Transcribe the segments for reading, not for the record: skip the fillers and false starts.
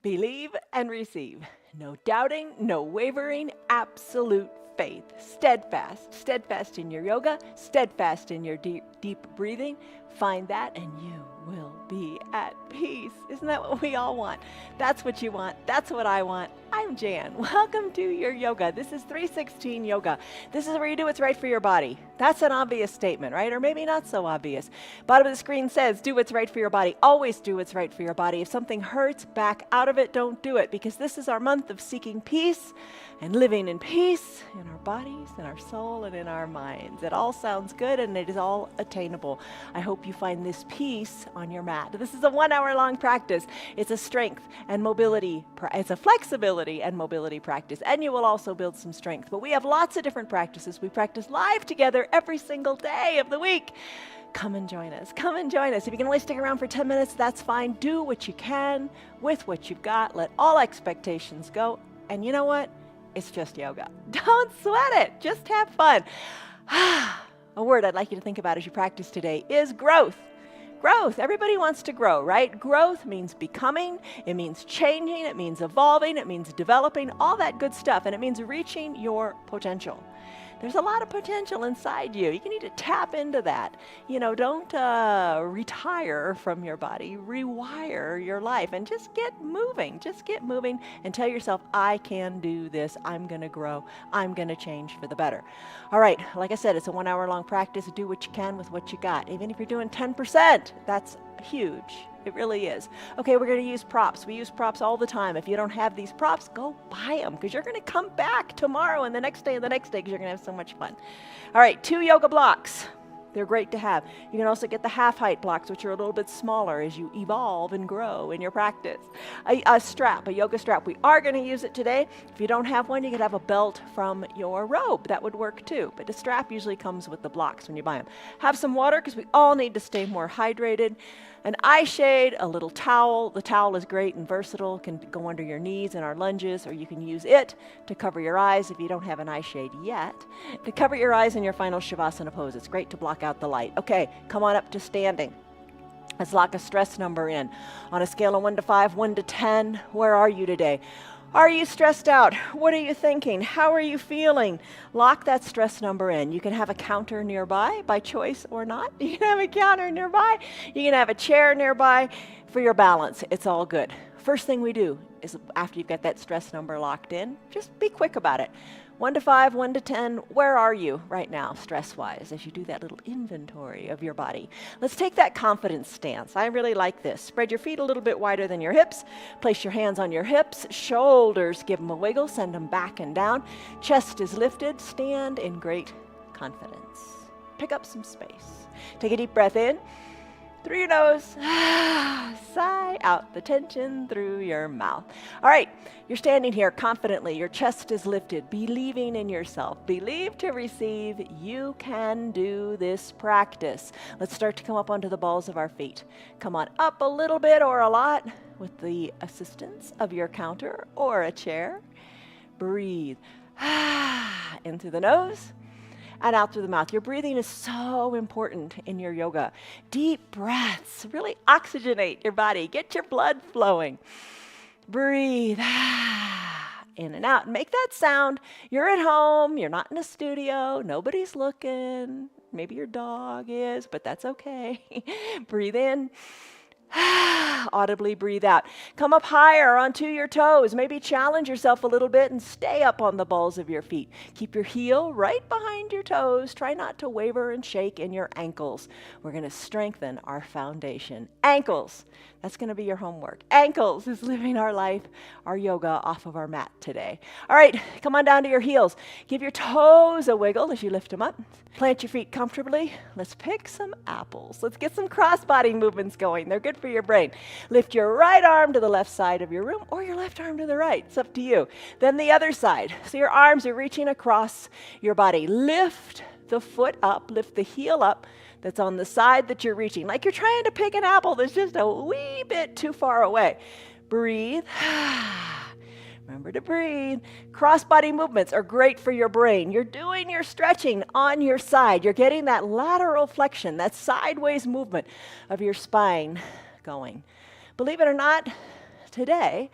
Believe and receive. No doubting, no wavering, absolute faith. Steadfast. Steadfast in your yoga, steadfast in your deep breathing. Find that and you will be at peace. Isn't that what we all want? That's what you want. That's what I want. I'm Jan. Welcome to your yoga. This is 316 Yoga. This is where you do what's right for your body. That's an obvious statement, right? Or maybe not so obvious. Bottom of the screen says, do what's right for your body. Always do what's right for your body. If something hurts, back out of it. Don't do it, because this is our month of seeking peace and living in peace in our bodies, in our soul, and in our minds. It all sounds good and it is all attainable. I hope you find this peace on your mat. This is a 1 hour long practice. It's a strength and mobility, it's a flexibility and mobility practice, and you will also build some strength. But we have lots of different practices. We practice live together every single day of the week. Come and join us. Come and join us. If you can only stick around for 10 minutes, that's fine. Do what you can with what you've got. Let all expectations go. And you know what? It's just yoga. Don't sweat it. Just have fun. A word I'd like you to think about as you practice today is growth. Growth. Everybody wants to grow, right? Growth means becoming. It means changing. It means evolving. It means developing. All that good stuff. And it means reaching your potential. There's a lot of potential inside you. You need to tap into that. You know, don't retire from your body. Rewire your life and just get moving. Just get moving and tell yourself, I can do this. I'm going to grow. I'm going to change for the better. All right. Like I said, it's a 1 hour long practice. Do what you can with what you got. Even if you're doing 10%, that's huge. It really is. Okay, we're going to use props. We use props all the time. If you don't have these props, go buy them, because you're going to come back tomorrow and the next day and the next day, because you're going to have so much fun. All right, 2 yoga blocks. They're great to have. You can also get the half height blocks, which are a little bit smaller as you evolve and grow in your practice. A strap, a yoga strap. We are going to use it today. If you don't have one, you could have a belt from your robe. That would work too. But the strap usually comes with the blocks when you buy them. Have some water, because we all need to stay more hydrated. An eye shade, a little towel. The towel is great and versatile. It can go under your knees in our lunges, or you can use it to cover your eyes if you don't have an eye shade yet. To cover your eyes in your final Shavasana pose. It's great to block out the light. Okay, come on up to standing. Let's lock a stress number in. On a scale of 1 to 5, 1 to 10, where are you today? Are you stressed out? What are you thinking? How are you feeling? Lock that stress number in. You can have a counter nearby by choice or not. You can have a counter nearby. You can have a chair nearby for your balance. It's all good. First thing we do is, after you've got that stress number locked in, just be quick about it. 1 to 5, 1 to 10, where are you right now, stress-wise, as you do that little inventory of your body? Let's take that confidence stance. I really like this. Spread your feet a little bit wider than your hips. Place your hands on your hips. Shoulders, give them a wiggle. Send them back and down. Chest is lifted. Stand in great confidence. Pick up some space. Take a deep breath in through your nose. Sigh out the tension through your mouth. All right, you're standing here confidently. Your chest is lifted, believing in yourself. Believe to receive. You can do this practice. Let's start to come up onto the balls of our feet. Come on up a little bit or a lot with the assistance of your counter or a chair. Breathe in through the nose and out through the mouth. Your breathing is so important in your yoga. Deep breaths really oxygenate your body. Get your blood flowing. Breathe in and out. Make that sound. You're at home. You're not in a studio. Nobody's looking. Maybe your dog is, but that's okay. Breathe in. Audibly breathe out. Come up higher onto your toes. Maybe challenge yourself a little bit and stay up on the balls of your feet. Keep your heel right behind your toes. Try not to waver and shake in your ankles. We're going to strengthen our foundation. Ankles. That's going to be your homework. Ankles is living our life, our yoga off of our mat today. All right, come on down to your heels. Give your toes a wiggle as you lift them up. Plant your feet comfortably. Let's pick some apples. Let's get some cross-body movements going. They're good for your brain. Lift your right arm to the left side of your room, or your left arm to the right. It's up to you. Then the other side. So your arms are reaching across your body. Lift the foot up, lift the heel up that's on the side that you're reaching. Like you're trying to pick an apple that's just a wee bit too far away. Breathe. Remember to breathe. Cross-body movements are great for your brain. You're doing your stretching on your side. You're getting that lateral flexion, that sideways movement of your spine going. Believe it or not, today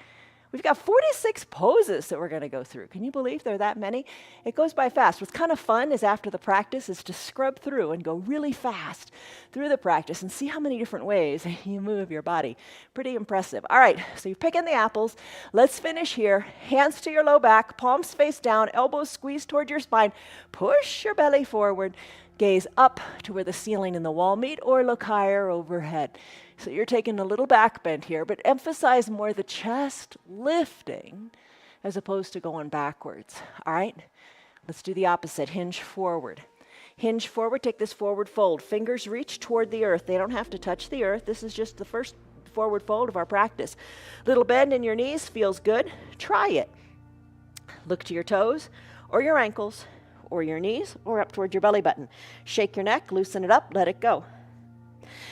We've got 46 poses that we're going to go through. Can you believe there are that many? It goes by fast. What's kind of fun is after the practice is to scrub through and go really fast through the practice and see how many different ways you move your body. Pretty impressive. All right, so you're picking the apples. Let's finish here. Hands to your low back, palms face down, elbows squeeze toward your spine. Push your belly forward. Gaze up to where the ceiling and the wall meet or look higher overhead. So you're taking a little back bend here, but emphasize more the chest lifting as opposed to going backwards. All right? Let's do the opposite. Hinge forward. Hinge forward. Take this forward fold. Fingers reach toward the earth. They don't have to touch the earth. This is just the first forward fold of our practice. Little bend in your knees feels good. Try it. Look to your toes or your ankles or your knees or up toward your belly button. Shake your neck, loosen it up, let it go.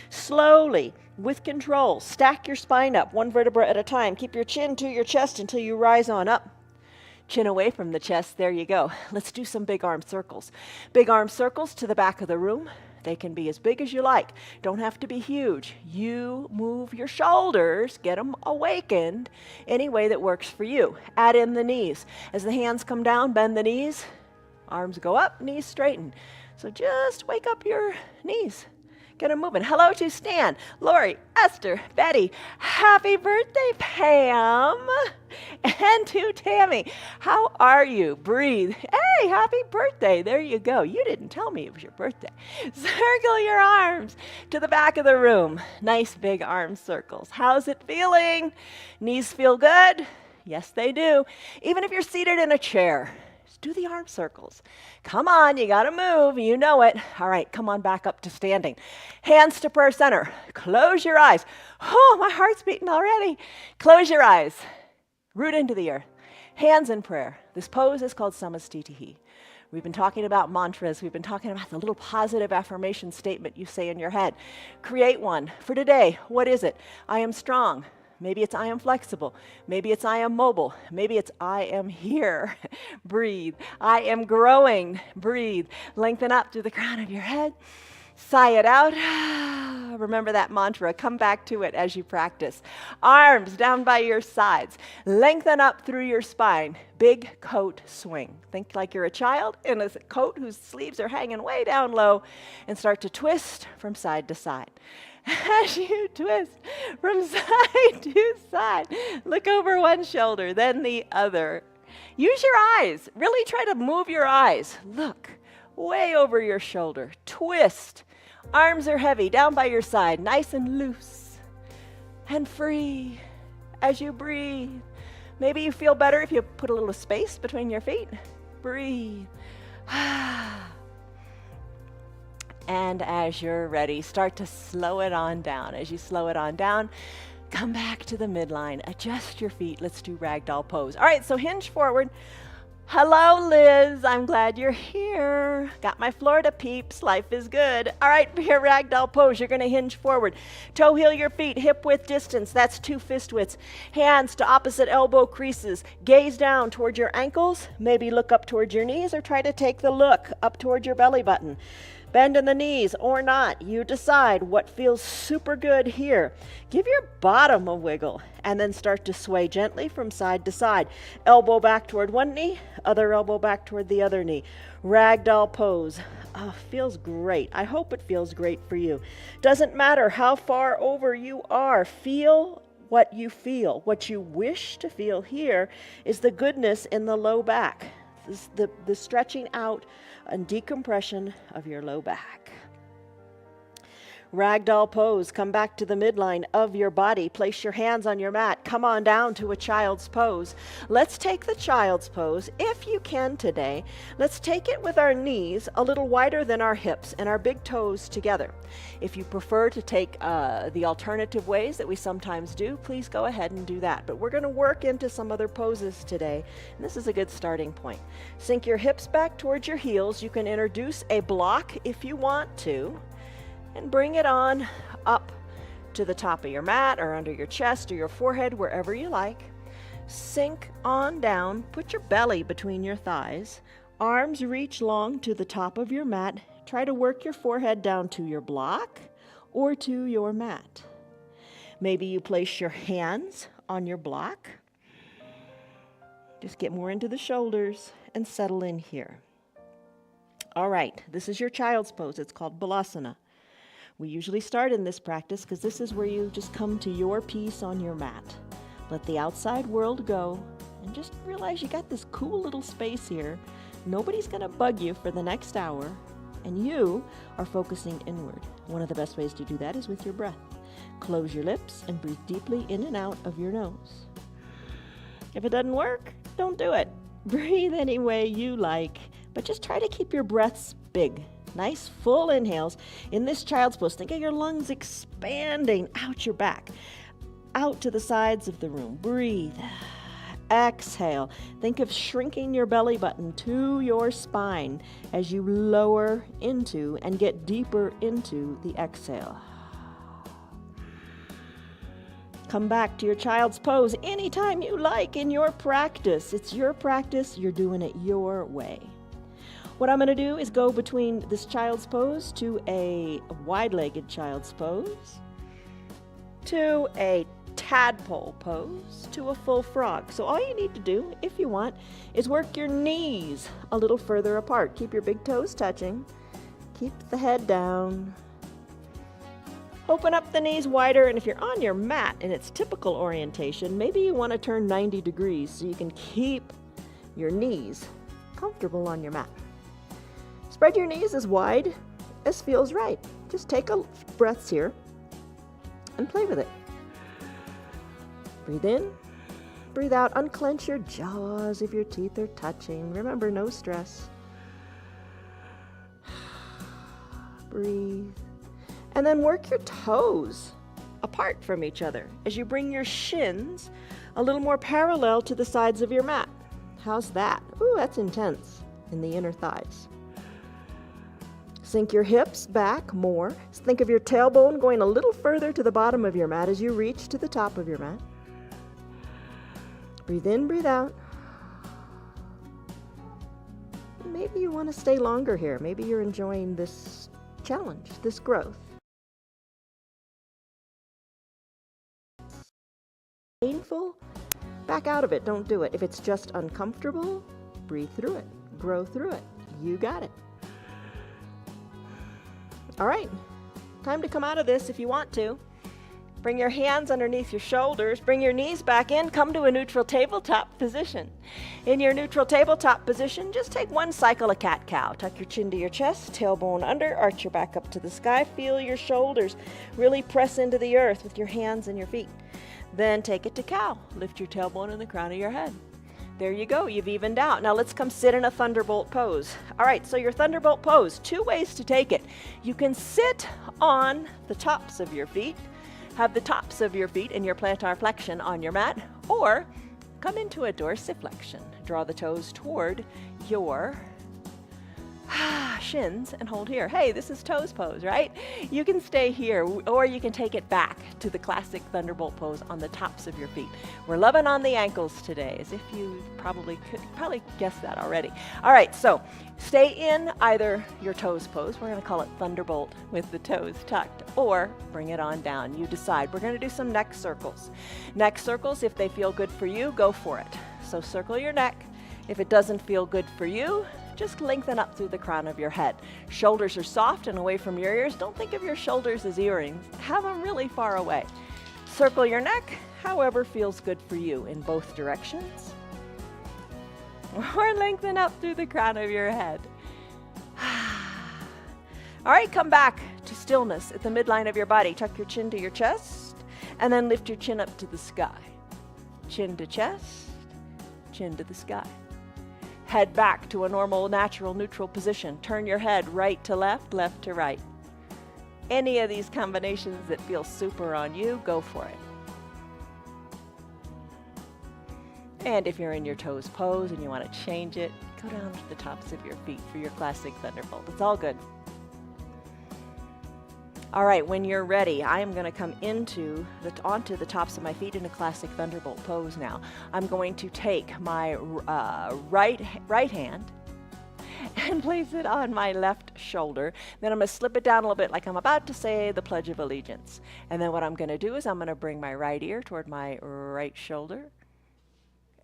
Slowly, with control, stack your spine up, one vertebra at a time. Keep your chin to your chest until you rise on up. Chin away from the chest, there you go. Let's do some big arm circles. Big arm circles to the back of the room. They can be as big as you like. Don't have to be huge. You move your shoulders, get them awakened any way that works for you. Add in the knees. As the hands come down, bend the knees. Arms go up, knees straighten. So just wake up your knees. Get them moving. Hello to Stan, Lori, Esther, Betty. Happy birthday, Pam. And to Tammy. How are you? Breathe. Hey, happy birthday. There you go. You didn't tell me it was your birthday. Circle your arms to the back of the room. Nice big arm circles. How's it feeling? Knees feel good? Yes, they do. Even if you're seated in a chair. Do the arm circles. Come on, you gotta move, you know it. All right, come on back up to standing. Hands to prayer center. Close your eyes. Oh, my heart's beating already. Close your eyes. Root into the earth. Hands in prayer. This pose is called Samastitihi. We've been talking about mantras. We've been talking about the little positive affirmation statement you say in your head. Create one. For today, what is it? I am strong. Maybe it's I am flexible. Maybe it's I am mobile. Maybe it's I am here. Breathe. I am growing. Breathe. Lengthen up through the crown of your head. Sigh it out. Remember that mantra. Come back to it as you practice. Arms down by your sides. Lengthen up through your spine. Big coat swing. Think like you're a child in a coat whose sleeves are hanging way down low, and start to twist from side to side. As you twist from side to side, look over one shoulder, then the other. Use your eyes. Really try to move your eyes. Look way over your shoulder. Twist. Arms are heavy, down by your side, nice and loose and free as you breathe. Maybe you feel better if you put a little space between your feet. Breathe. And as you're ready, start to slow it on down. As you slow it on down, come back to the midline. Adjust your feet. Let's do ragdoll pose. All right, so hinge forward. Hello, Liz. I'm glad you're here. Got my Florida peeps. Life is good. All right, for your ragdoll pose, you're going to hinge forward. Toe heel your feet, hip width distance. That's 2 fist widths. Hands to opposite elbow creases. Gaze down toward your ankles. Maybe look up towards your knees or try to take the look up toward your belly button. Bend in the knees or not. You decide what feels super good here. Give your bottom a wiggle and then start to sway gently from side to side. Elbow back toward one knee, other elbow back toward the other knee. Ragdoll pose. Oh, feels great. I hope it feels great for you. Doesn't matter how far over you are. Feel what you feel. What you wish to feel here is the goodness in the low back. The stretching out and decompression of your low back. Ragdoll pose. Come back to the midline of your body. Place your hands on your mat. Come on down to a child's pose. Let's take the child's pose, if you can today. Let's take it with our knees a little wider than our hips and our big toes together. If you prefer to take the alternative ways that we sometimes do, please go ahead and do that. But we're going to work into some other poses today, and this is a good starting point. Sink your hips back towards your heels. You can introduce a block if you want to, and bring it on up to the top of your mat or under your chest or your forehead, wherever you like. Sink on down. Put your belly between your thighs. Arms reach long to the top of your mat. Try to work your forehead down to your block or to your mat. Maybe you place your hands on your block Just get more into the shoulders and settle in here. All right, this is your child's pose. It's called Balasana. We usually start in this practice because this is where you just come to your peace on your mat. Let the outside world go and just realize you got this cool little space here. Nobody's going to bug you for the next hour, and you are focusing inward. One of the best ways to do that is with your breath. Close your lips and breathe deeply in and out of your nose. If it doesn't work, don't do it. Breathe any way you like, but just try to keep your breaths big. Nice full inhales. In this child's pose, think of your lungs expanding out your back, out to the sides of the room. Breathe. Exhale. Think of shrinking your belly button to your spine as you lower into and get deeper into the exhale. Come back to your child's pose anytime you like in your practice. It's your practice. You're doing it your way. What I'm going to do is go between this child's pose to a wide-legged child's pose, to a tadpole pose, to a full frog. So all you need to do, if you want, is work your knees a little further apart. Keep your big toes touching. Keep the head down. Open up the knees wider, and if you're on your mat in its typical orientation, maybe you want to turn 90 degrees so you can keep your knees comfortable on your mat. Spread your knees as wide as feels right. Just take a breaths here and play with it. Breathe in, breathe out. Unclench your jaws if your teeth are touching. Remember, no stress. Breathe. And then work your toes apart from each other as you bring your shins a little more parallel to the sides of your mat. How's that? Ooh, that's intense in the inner thighs. Sink your hips back more. Think of your tailbone going a little further to the bottom of your mat as you reach to the top of your mat. Breathe in, breathe out. Maybe you want to stay longer here. Maybe you're enjoying this challenge, this growth. Painful, back out of it. Don't do it. If it's just uncomfortable, breathe through it. Grow through it. You got it. All right, time to come out of this if you want to. Bring your hands underneath your shoulders. Bring your knees back in. Come to a neutral tabletop position. In your neutral tabletop position, just take one cycle of cat-cow. Tuck your chin to your chest, tailbone under, arch your back up to the sky. Feel your shoulders really press into the earth with your hands and your feet. Then take it to cow. Lift your tailbone and the crown of your head. There you go, you've evened out. Now let's come sit in a thunderbolt pose. All right, so your thunderbolt pose, two ways to take it. You can sit on the tops of your feet, have the tops of your feet in your plantar flexion on your mat, or come into a dorsiflexion. Draw the toes toward your shins and hold here. Hey, this is toes pose, right? You can stay here, or you can take it back to the classic thunderbolt pose on the tops of your feet. We're loving on the ankles today, as if you probably guessed that already. All right, so stay in either your toes pose, we're gonna call it thunderbolt with the toes tucked, or bring it on down. You decide. We're gonna do some neck circles. Neck circles, if they feel good for you, go for it. So circle your neck. If it doesn't feel good for you, just lengthen up through the crown of your head. Shoulders are soft and away from your ears. Don't think of your shoulders as earrings. Have them really far away. Circle your neck, however feels good for you in both directions. Or lengthen up through the crown of your head. All right, come back to stillness at the midline of your body. Tuck your chin to your chest, and then lift your chin up to the sky. Chin to chest, chin to the sky. Head back to a normal, natural, neutral position. Turn your head right to left, left to right. Any of these combinations that feel super on you, go for it. And if you're in your toes pose and you want to change it, go down to the tops of your feet for your classic thunderbolt. It's all good. All right, when you're ready, I am going to come onto the tops of my feet in a classic thunderbolt pose now. I'm going to take my right hand and place it on my left shoulder. Then I'm going to slip it down a little bit like I'm about to say the Pledge of Allegiance. And then what I'm going to do is I'm going to bring my right ear toward my right shoulder.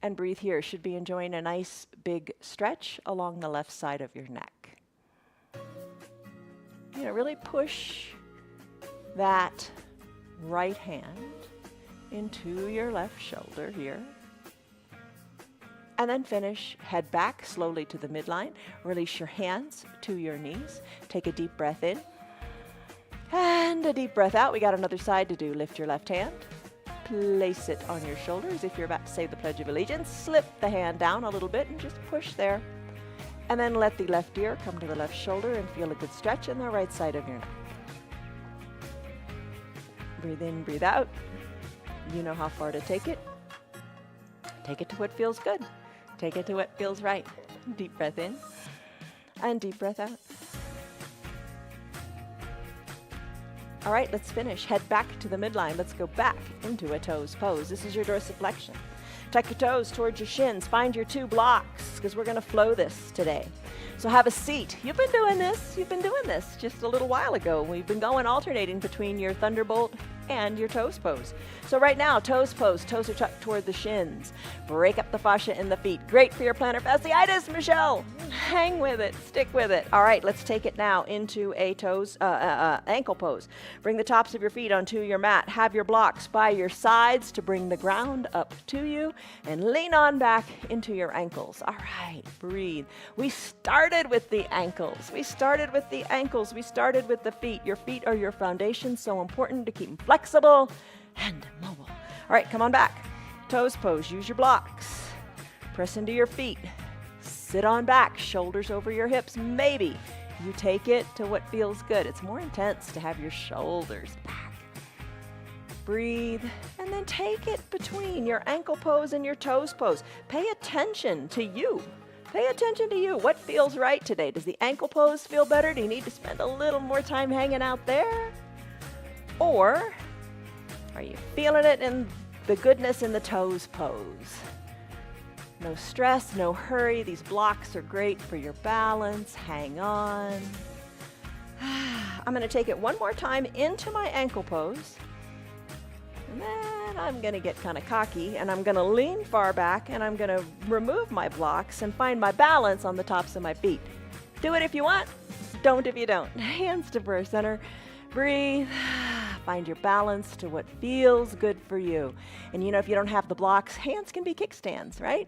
and breathe here. Should be enjoying a nice big stretch along the left side of your neck. You know, really push that right hand into your left shoulder here. And then finish, head back slowly to the midline. Release your hands to your knees. Take a deep breath in. And a deep breath out. We got another side to do. Lift your left hand. Place it on your shoulder as if you're about to say the Pledge of Allegiance. Slip the hand down a little bit and just push there. And then let the left ear come to the left shoulder and feel a good stretch in the right side of your neck. Breathe in, breathe out. You know how far to take it. Take it to what feels good. Take it to what feels right. Deep breath in and deep breath out. All right, let's finish. Head back to the midline. Let's go back into a toes pose. This is your dorsiflexion. Tuck your toes towards your shins. Find your 2 blocks because we're going to flow this today. So have a seat. You've been doing this just a little while ago. We've been going alternating between your thunderbolt and your toes pose. So right now, toes pose. Toes are tucked toward the shins. Break up the fascia in the feet. Great for your plantar fasciitis, Michelle. Hang with it. Stick with it. All right, let's take it now into a ankle pose. Bring the tops of your feet onto your mat. Have your blocks by your sides to bring the ground up to you and lean on back into your ankles. All right, breathe. We started with the ankles. We started with the feet. Your feet are your foundation, so important to keep them flexible and mobile. All right, come on back. Toes pose. Use your blocks. Press into your feet. Sit on back, shoulders over your hips. Maybe you take it to what feels good. It's more intense to have your shoulders back. Breathe, and then take it between your ankle pose and your toes pose. Pay attention to you. Pay attention to you. What feels right today? Does the ankle pose feel better? Do you need to spend a little more time hanging out there? Or are you feeling it in the goodness in the toes pose? No stress, no hurry. These blocks are great for your balance. Hang on. I'm going to take it one more time into my ankle pose. And then I'm going to get kind of cocky and I'm going to lean far back and I'm going to remove my blocks and find my balance on the tops of my feet. Do it if you want. Don't if you don't. Hands to prayer center. Breathe. Find your balance to what feels good for you. And you know, if you don't have the blocks, hands can be kickstands, right?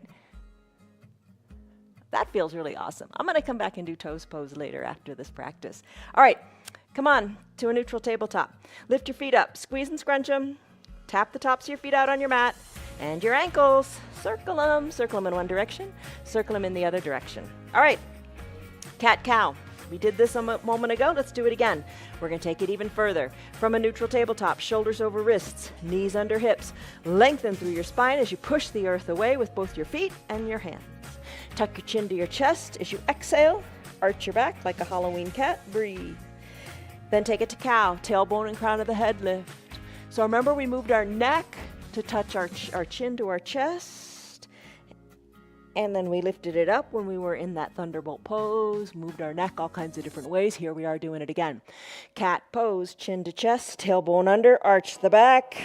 That feels really awesome. I'm going to come back and do toes pose later after this practice. All right, come on to a neutral tabletop. Lift your feet up, squeeze and scrunch them. Tap the tops of your feet out on your mat and your ankles. Circle them in one direction, circle them in the other direction. All right, cat-cow. We did this a moment ago. Let's do it again. We're going to take it even further. From a neutral tabletop, shoulders over wrists, knees under hips. Lengthen through your spine as you push the earth away with both your feet and your hands. Tuck your chin to your chest as you exhale. Arch your back like a Halloween cat. Breathe. Then take it to cow, tailbone and crown of the head lift. So remember, we moved our neck to touch our chin to our chest. And then we lifted it up when we were in that thunderbolt pose, moved our neck all kinds of different ways. Here we are doing it again. Cat pose, chin to chest, tailbone under, arch the back.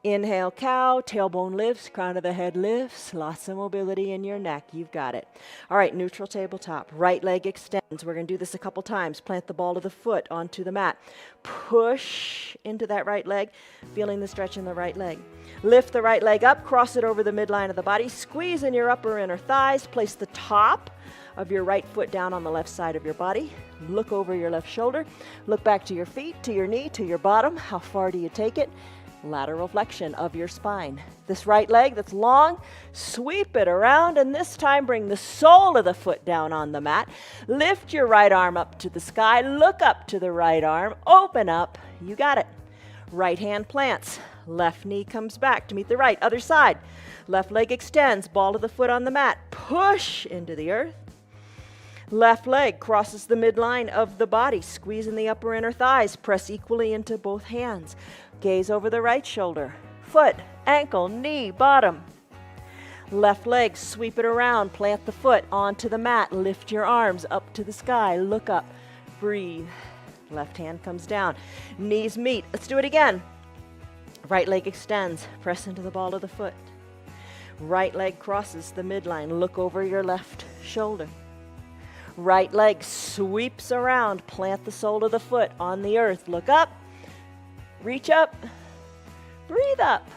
Inhale, cow, tailbone lifts, crown of the head lifts, lots of mobility in your neck. You've got it. All right, neutral tabletop. Right leg extends. We're going to do this a couple times. Plant the ball of the foot onto the mat. Push into that right leg, feeling the stretch in the right leg. Lift the right leg up, cross it over the midline of the body. Squeeze in your upper inner thighs. Place the top of your right foot down on the left side of your body. Look over your left shoulder. Look back to your feet, to your knee, to your bottom. How far do you take it? Lateral flexion of your spine. This right leg that's long, sweep it around, and this time bring the sole of the foot down on the mat. Lift your right arm up to the sky. Look up to the right arm. Open up. You got it. Right hand plants. Left knee comes back to meet the right. Other side. Left leg extends. Ball of the foot on the mat. Push into the earth. Left leg crosses the midline of the body. Squeeze in the upper inner thighs. Press equally into both hands. Gaze over the right shoulder. Foot, ankle, knee, bottom. Left leg, sweep it around. Plant the foot onto the mat. Lift your arms up to the sky. Look up. Breathe. Left hand comes down. Knees meet. Let's do it again. Right leg extends. Press into the ball of the foot. Right leg crosses the midline. Look over your left shoulder. Right leg sweeps around. Plant the sole of the foot on the earth. Look up. Reach up. Breathe up.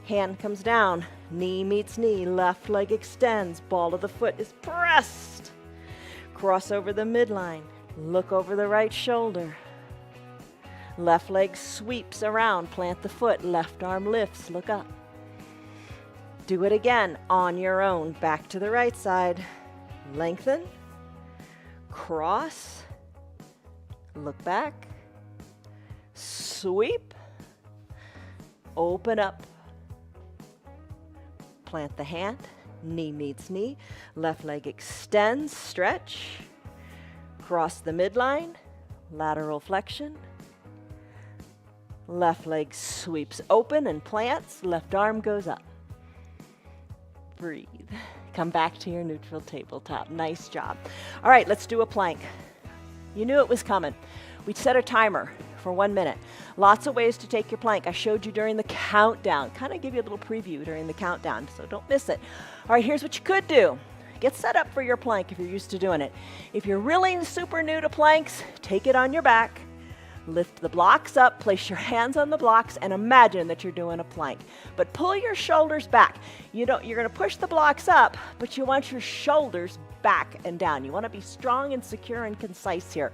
Hand comes down. Knee meets knee. Left leg extends. Ball of the foot is pressed. Cross over the midline. Look over the right shoulder. Left leg sweeps around. Plant the foot. Left arm lifts. Look up. Do it again on your own. Back to the right side. Lengthen. Cross. Look back. Sweep. Open up. Plant the hand. Knee meets knee. Left leg extends. Stretch. Cross the midline. Lateral flexion. Left leg sweeps open and plants. Left arm goes up. Breathe. Come back to your neutral tabletop. Nice job. All right, let's do a plank. You knew it was coming. We set a timer for 1 minute. Lots of ways to take your plank. I showed you during the countdown. Kind of give you a little preview during the countdown, so don't miss it. All right, here's what you could do. Get set up for your plank if you're used to doing it. If you're really super new to planks, take it on your back. Lift the blocks up, place your hands on the blocks, and imagine that you're doing a plank. But pull your shoulders back. You're going to push the blocks up, but you want your shoulders back and down. You want to be strong and secure and concise here.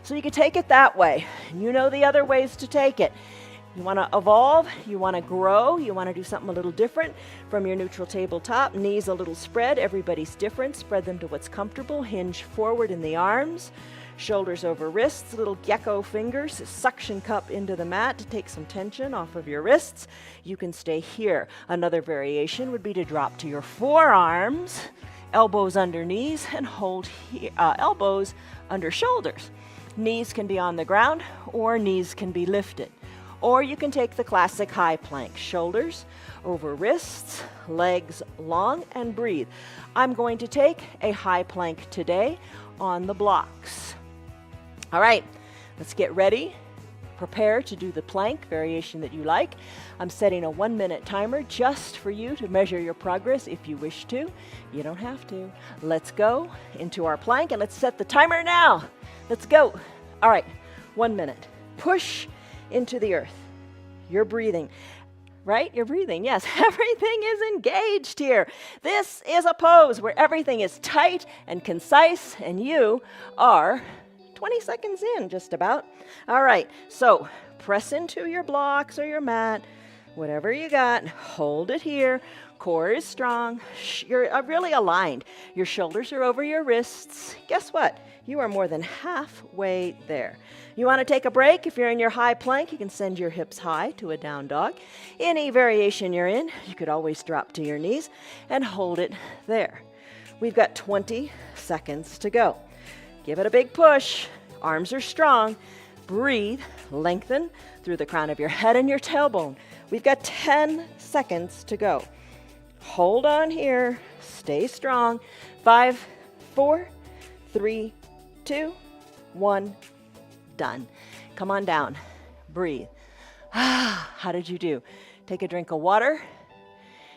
So you can take it that way. You know the other ways to take it. You want to evolve, you want to grow, you want to do something a little different from your neutral tabletop. Knees a little spread, everybody's different. Spread them to what's comfortable. Hinge forward in the arms. Shoulders over wrists, little gecko fingers, suction cup into the mat to take some tension off of your wrists. You can stay here. Another variation would be to drop to your forearms, elbows under knees, and hold elbows under shoulders. Knees can be on the ground or knees can be lifted. Or you can take the classic high plank, shoulders over wrists, legs long, and breathe. I'm going to take a high plank today on the blocks. All right, let's get ready. Prepare to do the plank variation that you like. I'm setting a 1 minute timer just for you to measure your progress if you wish to. You don't have to. Let's go into our plank and let's set the timer now. Let's go. All right, 1 minute. Push into the earth. You're breathing. Right? You're breathing. Yes, everything is engaged here. This is a pose where everything is tight and concise, and you are 20 seconds in, just about. All right, so press into your blocks or your mat, whatever you got. Hold it here. Core is strong. You're really aligned. Your shoulders are over your wrists. Guess what? You are more than halfway there. You want to take a break? If you're in your high plank, you can send your hips high to a down dog. Any variation you're in, you could always drop to your knees and hold it there. We've got 20 seconds to go. Give it a big push. Arms are strong. Breathe. Lengthen through the crown of your head and your tailbone. We've got 10 seconds to go. Hold on here. Stay strong. 5, 4, 3, 2, 1. Done. Come on down. Breathe. How did you do? Take a drink of water.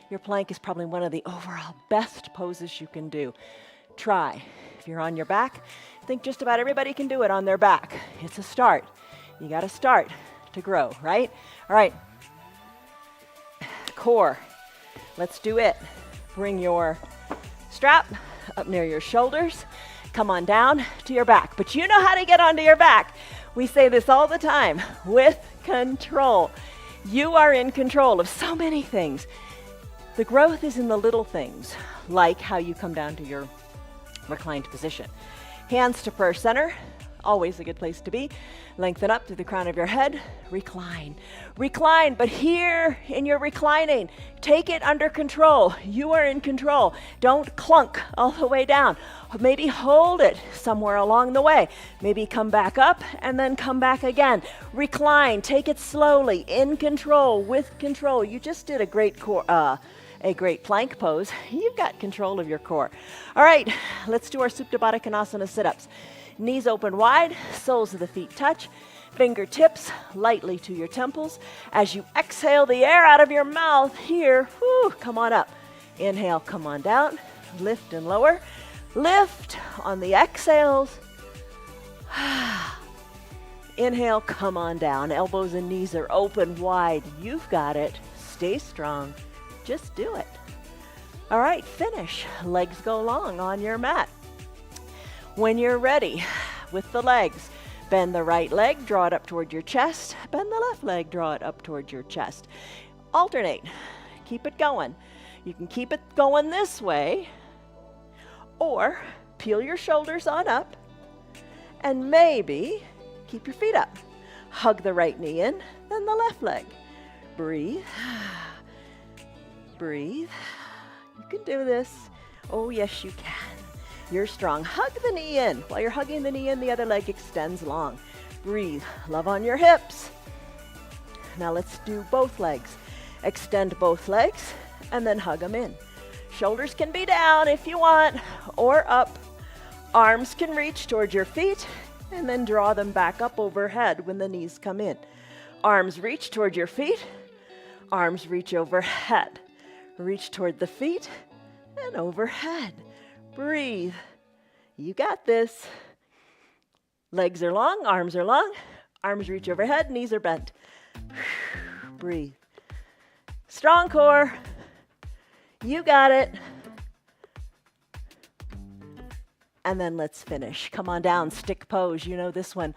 Your plank is probably one of the overall best poses you can do. Try. If you're on your back, I think just about everybody can do it on their back. It's a start. You got to start to grow, right? All right. Core. Let's do it. Bring your strap up near your shoulders. Come on down to your back. But you know how to get onto your back. We say this all the time, with control. You are in control of so many things. The growth is in the little things, like how you come down to your reclined position. Hands to prayer center, always a good place to be. Lengthen up through the crown of your head. Recline. Recline, but here in your reclining, take it under control. You are in control. Don't clunk all the way down. Maybe hold it somewhere along the way. Maybe come back up and then come back again. Recline. Take it slowly, in control, with control. You just did a great plank pose. You've got control of your core. All right, let's do our Supta Baddha Konasana sit-ups. Knees open wide, soles of the feet touch. Fingertips lightly to your temples. As you exhale the air out of your mouth here, come on up. Inhale, come on down. Lift and lower. Lift on the exhales. Inhale, come on down. Elbows and knees are open wide. You've got it. Stay strong. Just do it. All right, finish. Legs go long on your mat. When you're ready with the legs, bend the right leg, draw it up toward your chest. Bend the left leg, draw it up toward your chest. Alternate. Keep it going. You can keep it going this way, or peel your shoulders on up, and maybe keep your feet up. Hug the right knee in, then the left leg. Breathe. Breathe. You can do this. Oh, yes, you can. You're strong. Hug the knee in. While you're hugging the knee in, the other leg extends long. Breathe. Love on your hips. Now let's do both legs. Extend both legs and then hug them in. Shoulders can be down if you want, or up. Arms can reach towards your feet and then draw them back up overhead when the knees come in. Arms reach toward your feet. Arms reach overhead. Reach toward the feet and overhead. Breathe. You got this. Legs are long, arms are long. Arms reach overhead, knees are bent. Breathe. Strong core. You got it. And then let's finish. Come on down, stick pose. You know this one.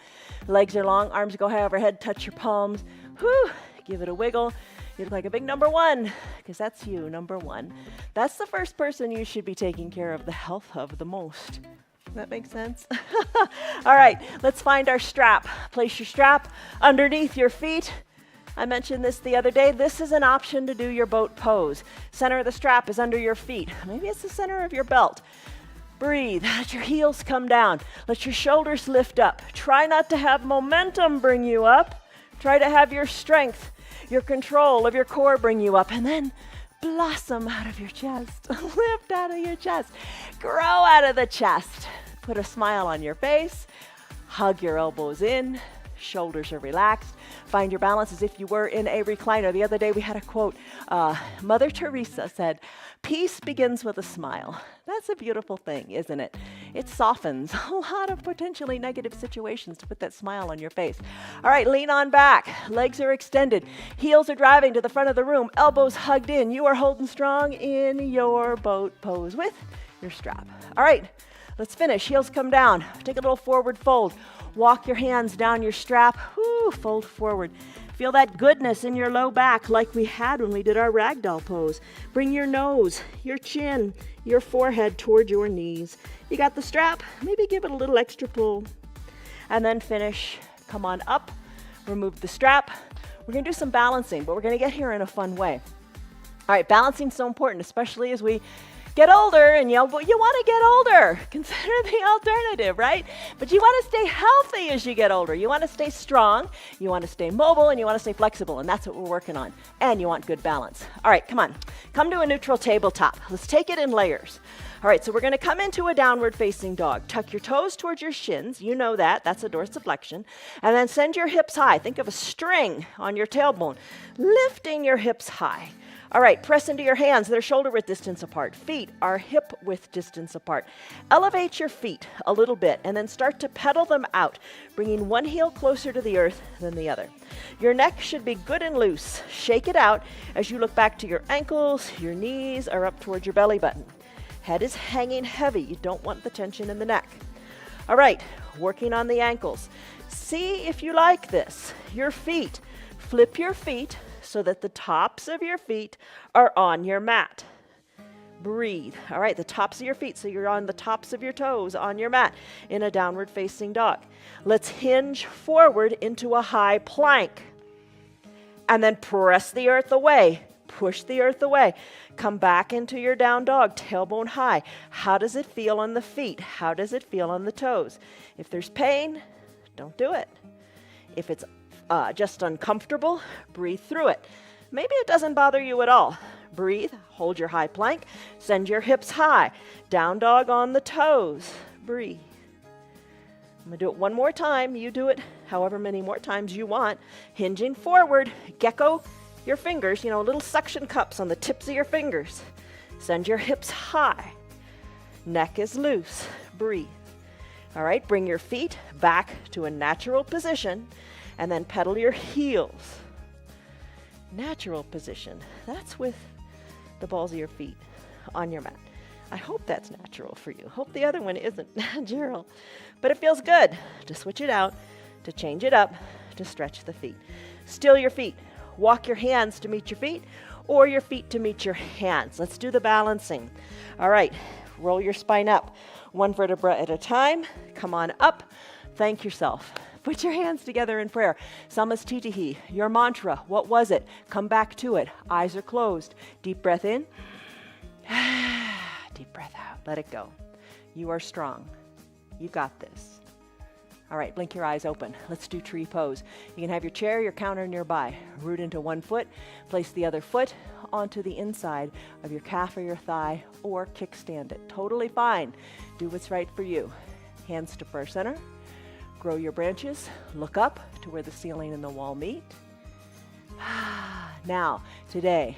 Legs are long, arms go high overhead, touch your palms. Whew. Give it a wiggle. You look like a big number one, because that's you, number one. That's the first person you should be taking care of the health of the most. Does that make sense? All right, let's find our strap. Place your strap underneath your feet. I mentioned this the other day. This is an option to do your boat pose. Center of the strap is under your feet. Maybe it's the center of your belt. Breathe. Let your heels come down. Let your shoulders lift up. Try not to have momentum bring you up. Try to have your strength, your control of your core bring you up, and then blossom out of your chest. Lift out of your chest. Grow out of the chest. Put a smile on your face. Hug your elbows in. Shoulders are relaxed. Find your balance as if you were in a recliner. The other day we had a quote. Mother Teresa said, "Peace begins with a smile." That's a beautiful thing, isn't it? It softens a lot of potentially negative situations to put that smile on your face. All right, lean on back. Legs are extended. Heels are driving to the front of the room. Elbows hugged in. You are holding strong in your boat pose with your strap. All right, let's finish. Heels come down. Take a little forward fold. Walk your hands down your strap. Fold forward. Feel that goodness in your low back like we had when we did our ragdoll pose. Bring your nose, your chin, your forehead toward your knees. You got the strap? Maybe give it a little extra pull. And then finish. Come on up. Remove the strap. We're going to do some balancing, but we're going to get here in a fun way. All right, balancing is so important, especially as we get older, and you want to get older. Consider the alternative, right? But you want to stay healthy as you get older. You want to stay strong, you want to stay mobile, and you want to stay flexible, and that's what we're working on. And you want good balance. All right, come on. Come to a neutral tabletop. Let's take it in layers. All right, so we're going to come into a downward facing dog. Tuck your toes towards your shins. You know that. That's a dorsiflexion. And then send your hips high. Think of a string on your tailbone, lifting your hips high. All right, press into your hands. They're shoulder width distance apart. Feet are hip width distance apart. Elevate your feet a little bit and then start to pedal them out, bringing one heel closer to the earth than the other. Your neck should be good and loose. Shake it out as you look back to your ankles. Your knees are up towards your belly button. Head is hanging heavy. You don't want the tension in the neck. All right, working on the ankles. See if you like this. Your feet. Flip your feet so that the tops of your feet are on your mat. Breathe. All right, the tops of your feet, so you're on the tops of your toes on your mat in a downward facing dog. Let's hinge forward into a high plank. And then press the earth away. Push the earth away. Come back into your down dog, tailbone high. How does it feel on the feet? How does it feel on the toes? If there's pain, don't do it. If it's just uncomfortable, breathe through it. Maybe it doesn't bother you at all. Breathe, hold your high plank, send your hips high. Down dog on the toes. Breathe. I'm gonna do it one more time. You do it however many more times you want. Hinging forward, gecko your fingers, little suction cups on the tips of your fingers. Send your hips high. Neck is loose. Breathe. All right, bring your feet back to a natural position and then pedal your heels. Natural position. That's with the balls of your feet on your mat. I hope that's natural for you. Hope the other one isn't natural. But it feels good to switch it out, to change it up, to stretch the feet. Still your feet. Walk your hands to meet your feet or your feet to meet your hands. Let's do the balancing. All right, roll your spine up. One vertebra at a time. Come on up. Thank yourself. Put your hands together in prayer. Samastitihi, your mantra. What was it? Come back to it. Eyes are closed. Deep breath in. Deep breath out. Let it go. You are strong. You got this. All right, blink your eyes open. Let's do tree pose. You can have your chair, your counter nearby. Root into one foot. Place the other foot onto the inside of your calf or your thigh, or kickstand it. Totally fine. Do what's right for you. Hands to prayer center. Grow your branches. Look up to where the ceiling and the wall meet. Now, today,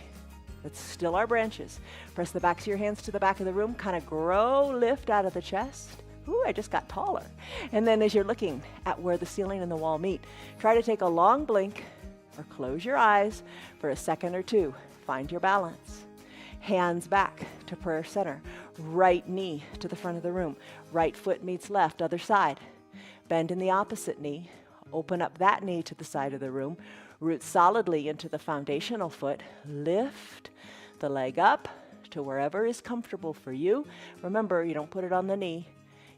let's still our branches. Press the backs of your hands to the back of the room. Kind of grow, lift out of the chest. Ooh, I just got taller. And then as you're looking at where the ceiling and the wall meet, try to take a long blink or close your eyes for a second or two. Find your balance. Hands back to prayer center. Right knee to the front of the room. Right foot meets left, other side. Bend in the opposite knee. Open up that knee to the side of the room. Root solidly into the foundational foot. Lift the leg up to wherever is comfortable for you. Remember, you don't put it on the knee.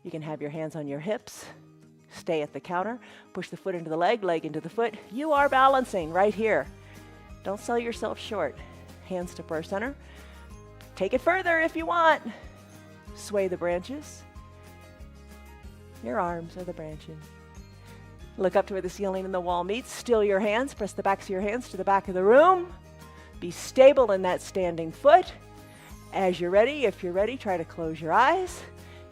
You can have your hands on your hips. Stay at the counter. Push the foot into the leg into the foot. You are balancing right here. Don't sell yourself short. Hands to prayer center. Take it further if you want. Sway the branches. Your arms are the branches. Look up to where the ceiling and the wall meet. Still your hands. Press the backs of your hands to the back of the room. Be stable in that standing foot. As you're ready, if you're ready, try to close your eyes.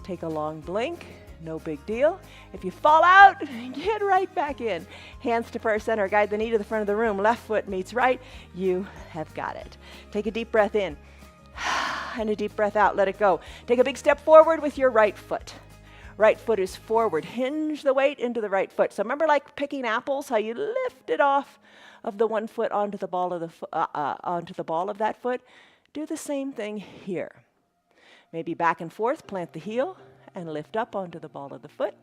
Take a long blink. No big deal. If you fall out, get right back in. Hands to prayer center. Guide the knee to the front of the room. Left foot meets right. You have got it. Take a deep breath in and a deep breath out. Let it go. Take a big step forward with your right foot. Right foot is forward. Hinge the weight into the right foot. So remember, like picking apples, how you lift it off of the one foot onto the ball of that foot. Do the same thing here. Maybe back and forth, plant the heel and lift up onto the ball of the foot.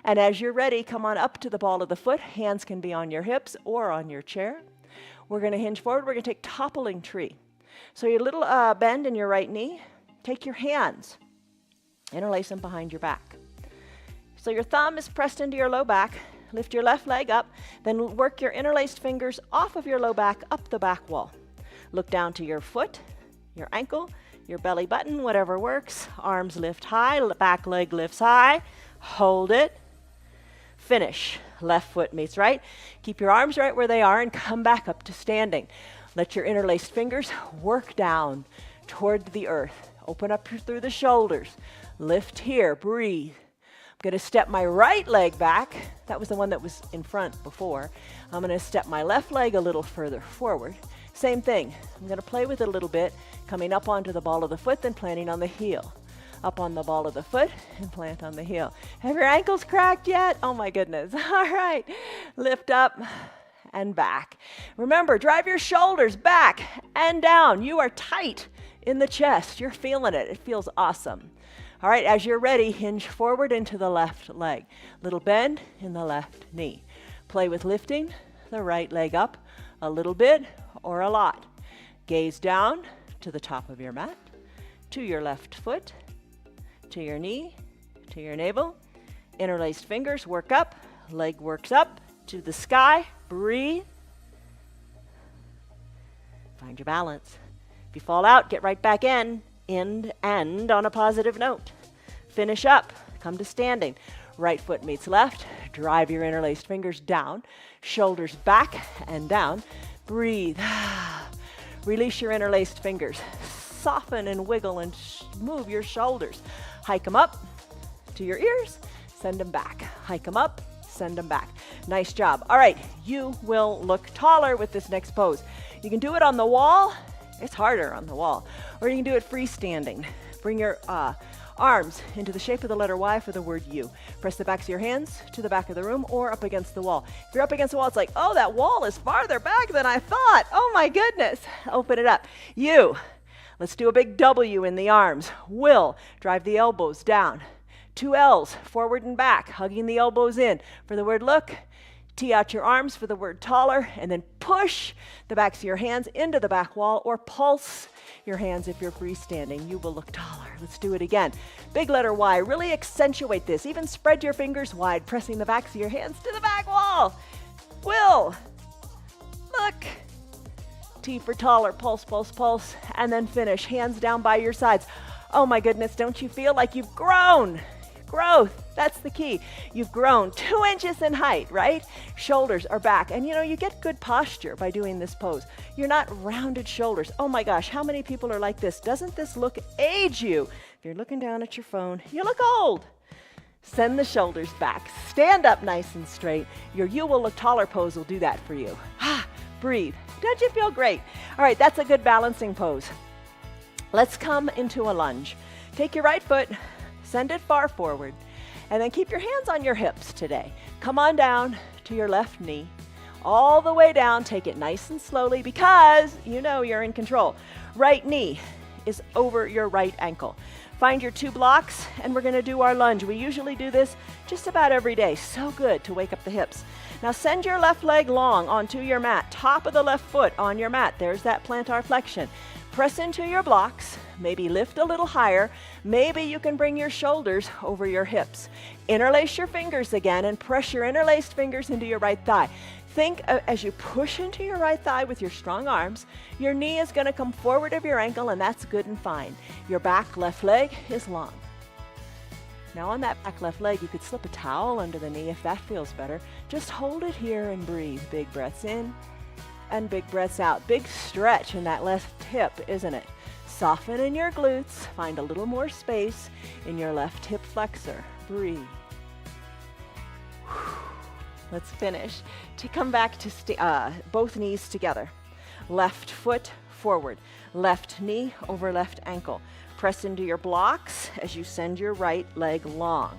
And as you're ready, come on up to the ball of the foot. Hands can be on your hips or on your chair. We're going to hinge forward. We're going to take toppling tree. So your little bend in your right knee. Take your hands, interlace them behind your back. So your thumb is pressed into your low back. Lift your left leg up. Then work your interlaced fingers off of your low back, up the back wall. Look down to your foot, your ankle, your belly button, whatever works. Arms lift high, back leg lifts high. Hold it. Finish. Left foot meets right. Keep your arms right where they are and come back up to standing. Let your interlaced fingers work down toward the earth. Open up through the shoulders. Lift here. Breathe. I'm going to step my right leg back. That was the one that was in front before. I'm going to step my left leg a little further forward. Same thing. I'm going to play with it a little bit, coming up onto the ball of the foot, then planting on the heel. Up on the ball of the foot and plant on the heel. Have your ankles cracked yet? Oh my goodness. All right. Lift up and back. Remember, drive your shoulders back and down. You are tight in the chest. You're feeling it. It feels awesome. All right, as you're ready, hinge forward into the left leg. Little bend in the left knee. Play with lifting the right leg up a little bit or a lot. Gaze down to the top of your mat, to your left foot, to your knee, to your navel. Interlaced fingers work up, leg works up to the sky. Breathe. Find your balance. If you fall out, get right back in. End on a positive note. Finish up. Come to standing. Right foot meets left. Drive your interlaced fingers down. Shoulders back and down. Breathe. Release your interlaced fingers. Soften and wiggle and move your shoulders. Hike them up to your ears. send them back. Hike them up, send them back. Nice job. All right, you will look taller with this next pose. You can do it on the wall. It's harder on the wall. Or you can do it freestanding. Bring your arms into the shape of the letter Y for the word U. Press the backs of your hands to the back of the room or up against the wall. If you're up against the wall, it's like, oh, that wall is farther back than I thought. Oh my goodness. Open it up. U. Let's do a big W in the arms. Will. Drive the elbows down. 2 L's, forward and back, hugging the elbows in. For the word look, tee out your arms for the word taller, and then push the backs of your hands into the back wall or pulse your hands if you're freestanding. You will look taller. Let's do it again. Big letter Y. Really accentuate this. Even spread your fingers wide, pressing the backs of your hands to the back wall. Will. Look. T for taller. Pulse, pulse, pulse. And then finish. Hands down by your sides. Oh my goodness, don't you feel like you've grown? Growth, that's the key. You've grown 2 inches in height, right? Shoulders are back. And you get good posture by doing this pose. You're not rounded shoulders. Oh my gosh, how many people are like this? Doesn't this look age you? If you're looking down at your phone, you look old. Send the shoulders back. Stand up nice and straight. Your You Will Look Taller pose will do that for you. Breathe. Don't you feel great? All right, that's a good balancing pose. Let's come into a lunge. Take your right foot, send it far forward, and then keep your hands on your hips today. Come on down to your left knee, all the way down. Take it nice and slowly because you're in control. Right knee is over your right ankle. Find your 2 blocks, and we're going to do our lunge. We usually do this just about every day. So good to wake up the hips. Now send your left leg long onto your mat, top of the left foot on your mat. There's that plantar flexion. Press into your blocks, maybe lift a little higher. Maybe you can bring your shoulders over your hips. Interlace your fingers again and press your interlaced fingers into your right thigh. Think as you push into your right thigh with your strong arms, your knee is going to come forward of your ankle, and that's good and fine. Your back left leg is long. Now on that back left leg, you could slip a towel under the knee if that feels better. Just hold it here and breathe. Big breaths in and big breaths out. Big stretch in that left hip, isn't it? Soften in your glutes. Find a little more space in your left hip flexor. Breathe. Let's finish. To come back to both knees together. Left foot forward. Left knee over left ankle. Press into your blocks as you send your right leg long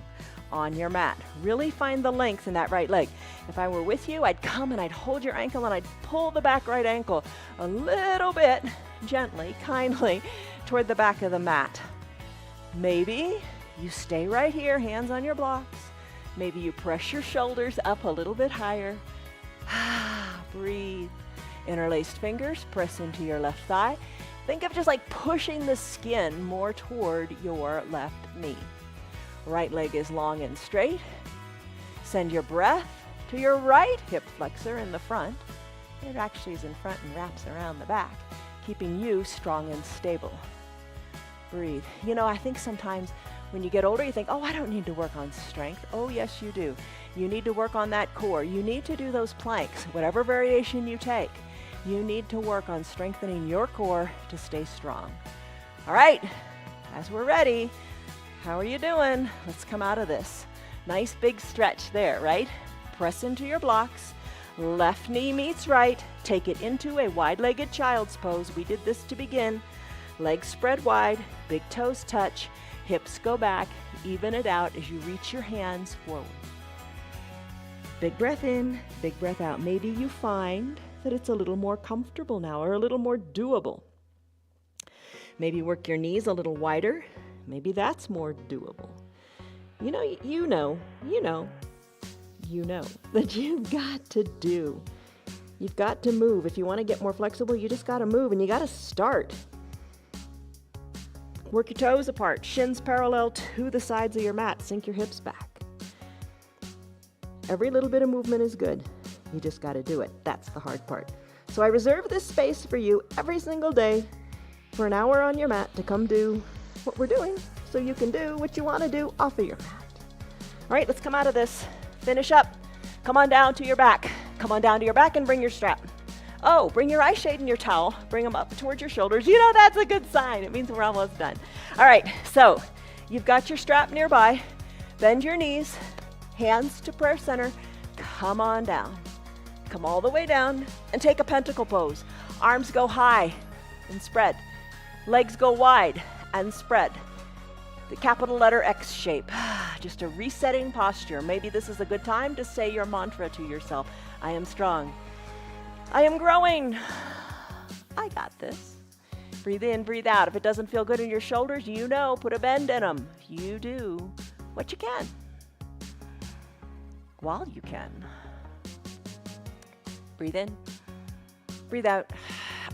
on your mat. Really find the length in that right leg. If I were with you, I'd come and I'd hold your ankle and I'd pull the back right ankle a little bit, gently, kindly, toward the back of the mat. Maybe you stay right here, hands on your blocks. Maybe you press your shoulders up a little bit higher. Breathe. Interlaced fingers, press into your left thigh. Think of just like pushing the skin more toward your left knee. Right leg is long and straight. Send your breath to your right hip flexor in the front. It actually is in front and wraps around the back, keeping you strong and stable. Breathe. I think sometimes when you get older, you think, oh, I don't need to work on strength. Oh, yes, you do. You need to work on that core. You need to do those planks, whatever variation you take. You need to work on strengthening your core to stay strong. All right, as we're ready, how are you doing? Let's come out of this. Nice big stretch there, right? Press into your blocks. Left knee meets right. Take it into a wide-legged child's pose. We did this to begin. Legs spread wide, big toes touch, hips go back. Even it out as you reach your hands forward. Big breath in, big breath out. Maybe you find that it's a little more comfortable now or a little more doable. Maybe work your knees a little wider. Maybe that's more doable. You know that you've got to do. You've got to move. If you want to get more flexible, you just got to move and you got to start. Work your toes apart, shins parallel to the sides of your mat. Sink your hips back. Every little bit of movement is good. You just got to do it. That's the hard part. So I reserve this space for you every single day for an hour on your mat to come do what we're doing so you can do what you want to do off of your mat. All right, let's come out of this. Finish up. Come on down to your back. Come on down to your back and bring your strap. Oh, bring your eye shade and your towel. Bring them up towards your shoulders. That's a good sign. It means we're almost done. All right, so you've got your strap nearby. Bend your knees, hands to prayer center. Come on down. Come all the way down and take a pentacle pose. Arms go high and spread. Legs go wide and spread. The capital letter X shape. Just a resetting posture. Maybe this is a good time to say your mantra to yourself. I am strong. I am growing. I got this. Breathe in, breathe out. If it doesn't feel good in your shoulders, you know, put a bend in them. You do what you can while you can. Breathe in, breathe out.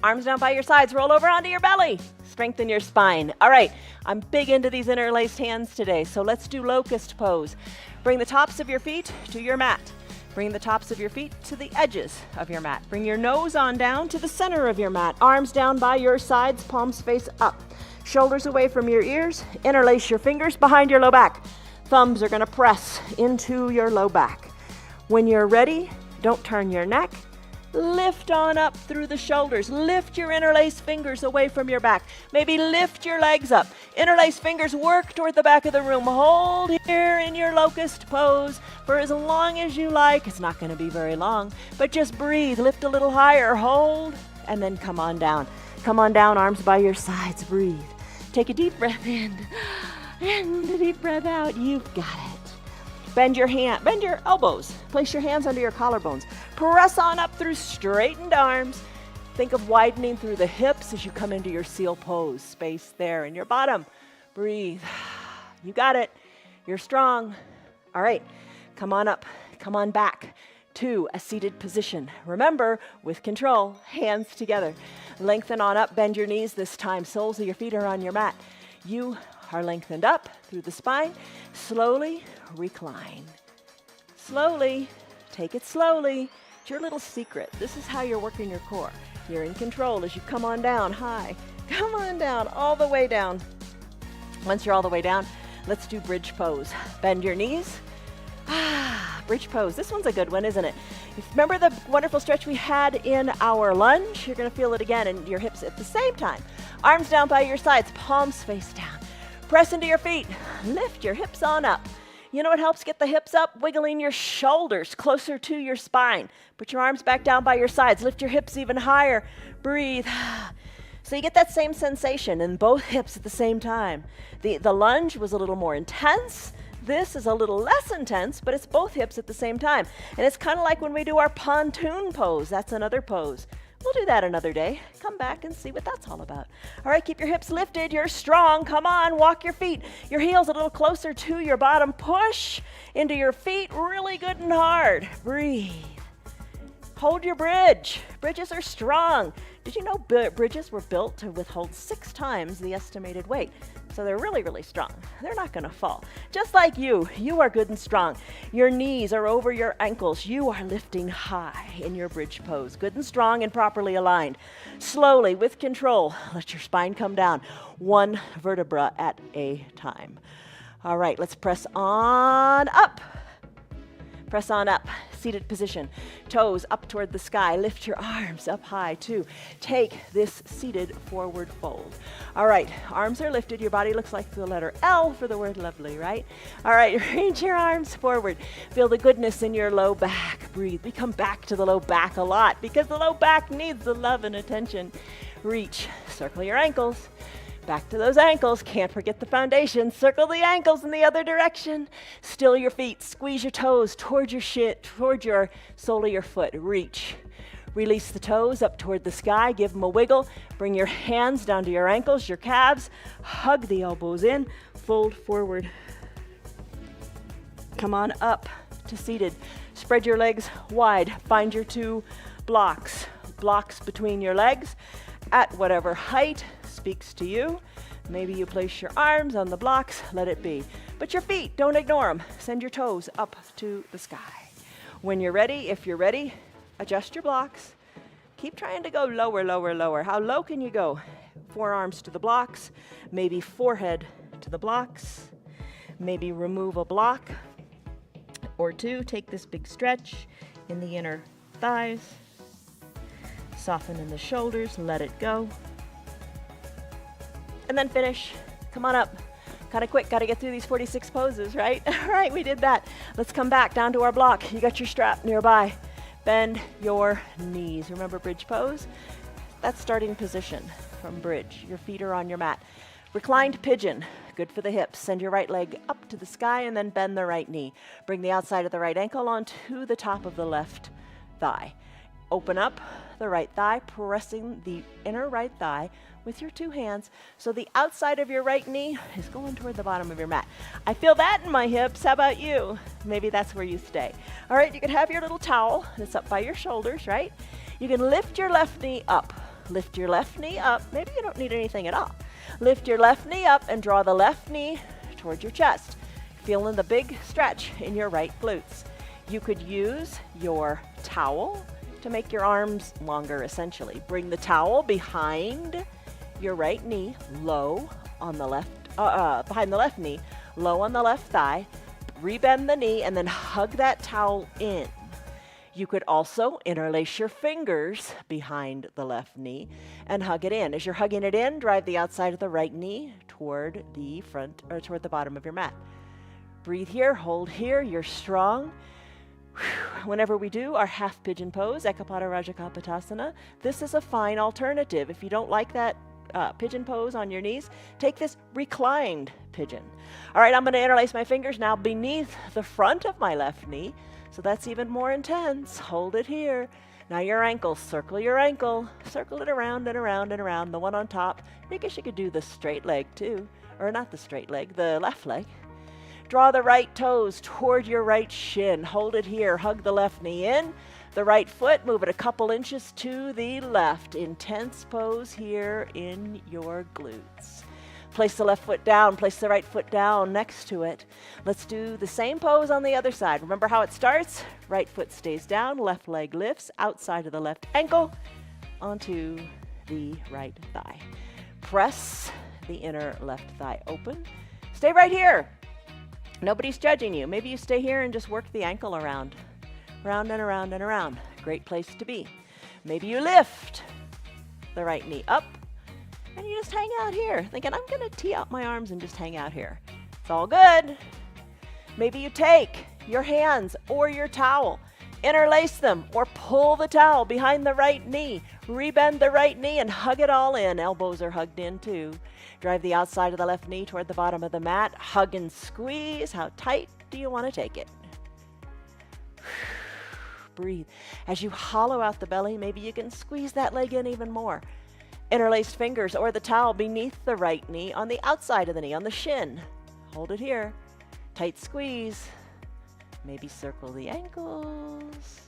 Arms down by your sides, roll over onto your belly. Strengthen your spine. All right, I'm big into these interlaced hands today, so let's do locust pose. Bring the tops of your feet to your mat. Bring the tops of your feet to the edges of your mat. Bring your nose on down to the center of your mat. Arms down by your sides, palms face up. Shoulders away from your ears. Interlace your fingers behind your low back. Thumbs are gonna press into your low back. When you're ready, don't turn your neck. Lift on up through the shoulders. Lift your interlaced fingers away from your back. Maybe lift your legs up. Interlaced fingers work toward the back of the room. Hold here in your locust pose for as long as you like. It's not going to be very long, but just breathe. Lift a little higher. Hold, and then come on down. Come on down, arms by your sides. Breathe. Take a deep breath in and a deep breath out. You've got it. Bend your elbows. Place your hands under your collarbones. Press on up through straightened arms. Think of widening through the hips as you come into your seal pose. Space there in your bottom. Breathe. You got it. You're strong. All right. Come on up. Come on back to a seated position. Remember, with control, hands together. Lengthen on up. Bend your knees this time. Soles of your feet are on your mat. You are lengthened up through the spine. Slowly recline. Slowly, take it slowly. It's your little secret. This is how you're working your core. You're in control as you come on down high. Come on down, all the way down. Once you're all the way down, let's do bridge pose. Bend your knees. Bridge pose. This one's a good one, isn't it? Remember the wonderful stretch we had in our lunge? You're going to feel it again in your hips at the same time. Arms down by your sides, palms face down. Press into your feet. Lift your hips on up. You know what helps get the hips up? Wiggling your shoulders closer to your spine. Put your arms back down by your sides. Lift your hips even higher. Breathe. So you get that same sensation in both hips at the same time. The lunge was a little more intense. This is a little less intense, but it's both hips at the same time. And it's kind of like when we do our pontoon pose. That's another pose. We'll do that another day. Come back and see what that's all about. All right, keep your hips lifted. You're strong. Come on, walk your feet. Your heels a little closer to your bottom. Push into your feet really good and hard. Breathe. Hold your bridge. Bridges are strong. Did you know bridges were built to withhold 6 times the estimated weight? So they're really, really strong. They're not going to fall. Just like you are good and strong. Your knees are over your ankles. You are lifting high in your bridge pose. Good and strong and properly aligned. Slowly, with control, let your spine come down. 1 vertebra at a time. All right, let's press on up. Press on up. Seated position. Toes up toward the sky. Lift your arms up high too. Take this seated forward fold. All right, arms are lifted. Your body looks like the letter L for the word lovely, right? All right, reach your arms forward. Feel the goodness in your low back. Breathe. We come back to the low back a lot because the low back needs the love and attention. Reach. Circle your ankles. Back to those ankles. Can't forget the foundation. Circle the ankles in the other direction. Still your feet. Squeeze your toes toward your sole of your foot. Reach. Release the toes up toward the sky. Give them a wiggle. Bring your hands down to your ankles, your calves. Hug the elbows in. Fold forward. Come on up to seated. Spread your legs wide. Find your 2 blocks. Blocks between your legs at whatever height speaks to you. Maybe you place your arms on the blocks, let it be. But your feet, don't ignore them. Send your toes up to the sky. When you're ready, if you're ready, adjust your blocks. Keep trying to go lower, lower, lower. How low can you go? Forearms to the blocks, maybe forehead to the blocks. Maybe remove a block or 2. Take this big stretch in the inner thighs. Soften in the shoulders, let it go. And then finish. Come on up. Kind of quick, got to get through these 46 poses, right? All right, we did that. Let's come back down to our block. You got your strap nearby. Bend your knees. Remember bridge pose? That's starting position from bridge. Your feet are on your mat. Reclined pigeon, good for the hips. Send your right leg up to the sky and then bend the right knee. Bring the outside of the right ankle onto the top of the left thigh. Open up the right thigh, pressing the inner right thigh with your two hands. So the outside of your right knee is going toward the bottom of your mat. I feel that in my hips. How about you? Maybe that's where you stay. All right, you can have your little towel that's up by your shoulders, right? You can lift your left knee up. Lift your left knee up. Maybe you don't need anything at all. Lift your left knee up and draw the left knee towards your chest. Feeling the big stretch in your right glutes. You could use your towel to make your arms longer, essentially. Bring the towel behind your right knee, low on the left, behind the left knee, low on the left thigh. Rebend the knee and then hug that towel in. You could also interlace your fingers behind the left knee and hug it in. As you're hugging it in, drive the outside of the right knee toward the front or toward the bottom of your mat. Breathe here, hold here, you're strong. Whenever we do our half pigeon pose, Ekapada Rajakapotasana, this is a fine alternative. If you don't like that pigeon pose on your knees, take this reclined pigeon. All right, I'm going to interlace my fingers now beneath the front of my left knee. So that's even more intense. Hold it here. Now your ankle, circle your ankle. Circle it around and around and around. The one on top. I guess you could do the straight leg too. Or not the straight leg, the left leg. Draw the right toes toward your right shin. Hold it here. Hug the left knee in. The right foot, move it a couple inches to the left. Intense pose here in your glutes. Place the left foot down, place the right foot down next to it. Let's do the same pose on the other side. Remember how it starts? Right foot stays down, left leg lifts, outside of the left ankle, onto the right thigh. Press the inner left thigh open. Stay right here. Nobody's judging you. Maybe you stay here and just work the ankle around. Round and around and around. Great place to be. Maybe you lift the right knee up. And you just hang out here, thinking, I'm going to tee out my arms and just hang out here. It's all good. Maybe you take your hands or your towel, interlace them, or pull the towel behind the right knee. Rebend the right knee and hug it all in. Elbows are hugged in too. Drive the outside of the left knee toward the bottom of the mat. Hug and squeeze. How tight do you want to take it? Breathe. As you hollow out the belly, maybe you can squeeze that leg in even more. Interlaced fingers or the towel beneath the right knee on the outside of the knee, on the shin. Hold it here. Tight squeeze. Maybe circle the ankles.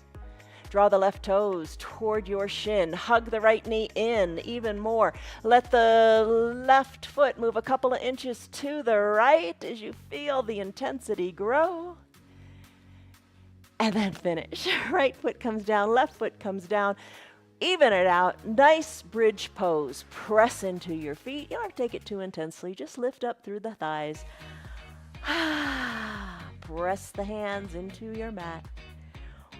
Draw the left toes toward your shin. Hug the right knee in even more. Let the left foot move a couple of inches to the right as you feel the intensity grow. And then finish. Right foot comes down, left foot comes down. Even it out. Nice bridge pose. Press into your feet. You don't have to take it too intensely. Just lift up through the thighs. Press the hands into your mat.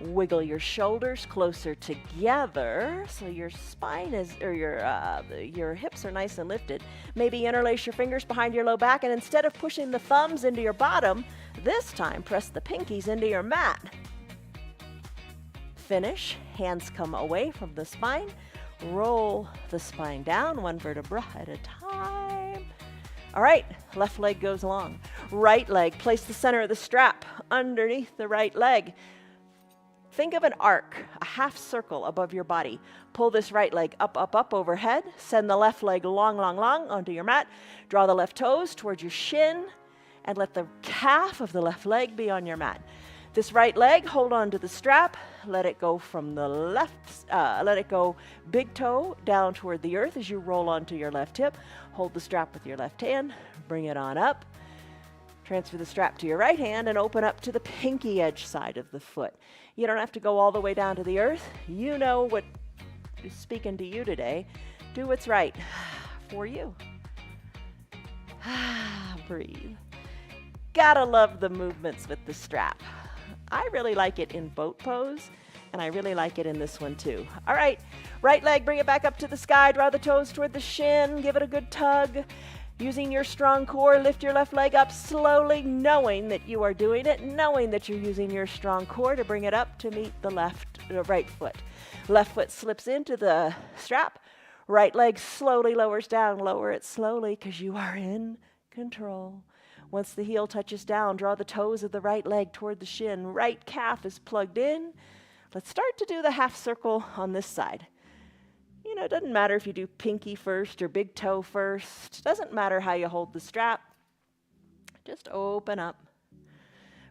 Wiggle your shoulders closer together so your spine is, or your hips are nice and lifted. Maybe interlace your fingers behind your low back, and instead of pushing the thumbs into your bottom, this time press the pinkies into your mat. Finish. Hands come away from the spine. Roll the spine down, one vertebra at a time. All right, left leg goes long. Right leg, place the center of the strap underneath the right leg. Think of an arc, a half circle above your body. Pull this right leg up, up, up overhead. Send the left leg long, long, long onto your mat. Draw the left toes towards your shin and let the calf of the left leg be on your mat. This right leg, hold on to the strap. Let it go from the left, let it go big toe down toward the earth as you roll onto your left hip. Hold the strap with your left hand. Bring it on up. Transfer the strap to your right hand and open up to the pinky edge side of the foot. You don't have to go all the way down to the earth. You know what is speaking to you today. Do what's right for you. Breathe. Gotta love the movements with the strap. I really like it in boat pose, and I really like it in this one too. All right, right leg, bring it back up to the sky. Draw the toes toward the shin. Give it a good tug. Using your strong core, lift your left leg up slowly, knowing that you are doing it, knowing that you're using your strong core to bring it up to meet the right foot. Left foot slips into the strap. Right leg slowly lowers down. Lower it slowly because you are in control. Once the heel touches down, draw the toes of the right leg toward the shin. Right calf is plugged in. Let's start to do the half circle on this side. You know, it doesn't matter if you do pinky first or big toe first. Doesn't matter how you hold the strap. Just open up.